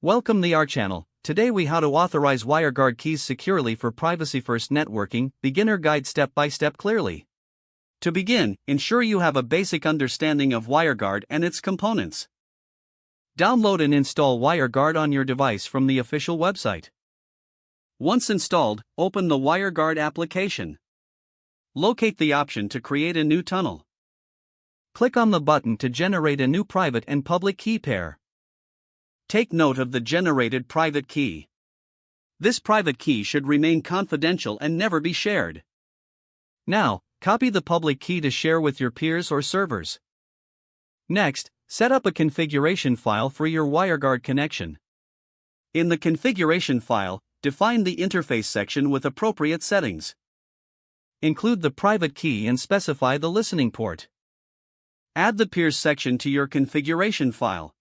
Welcome to our channel. Today we how to authorize WireGuard keys securely for privacy-first networking, beginner guide step-by-step clearly. To begin, ensure you have a basic understanding of WireGuard and its components. Download and install WireGuard on your device from the official website. Once installed, open the WireGuard application. Locate the option to create a new tunnel. Click on the button to generate a new private and public key pair. Take note of the generated private key. This private key should remain confidential and never be shared. Now, copy the public key to share with your peers or servers. Next, set up a configuration file for your WireGuard connection. In the configuration file, define the interface section with appropriate settings. Include the private key and specify the listening port. Add the peers section to your configuration file.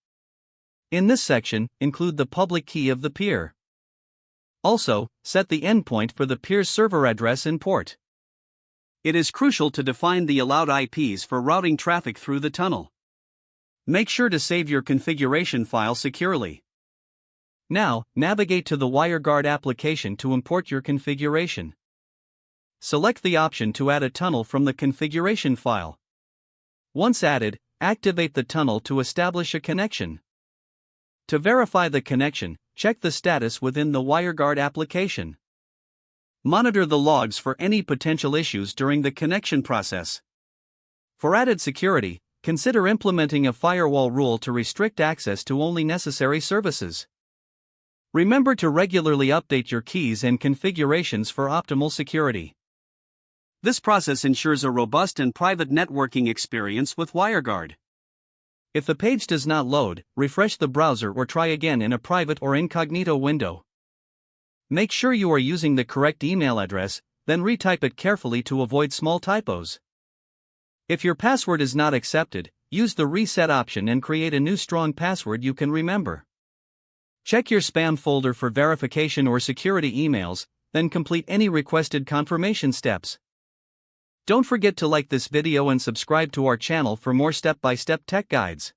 In this section, include the public key of the peer. Also, set the endpoint for the peer's server address and port. It is crucial to define the allowed IPs for routing traffic through the tunnel. Make sure to save your configuration file securely. Now, navigate to the WireGuard application to import your configuration. Select the option to add a tunnel from the configuration file. Once added, activate the tunnel to establish a connection. To verify the connection, check the status within the WireGuard application. Monitor the logs for any potential issues during the connection process. For added security, consider implementing a firewall rule to restrict access to only necessary services. Remember to regularly update your keys and configurations for optimal security. This process ensures a robust and private networking experience with WireGuard. If the page does not load, refresh the browser or try again in a private or incognito window. Make sure you are using the correct email address, then retype it carefully to avoid small typos. If your password is not accepted, use the reset option and create a new strong password you can remember. Check your spam folder for verification or security emails, then complete any requested confirmation steps. Don't forget to like this video and subscribe to our channel for more step-by-step tech guides.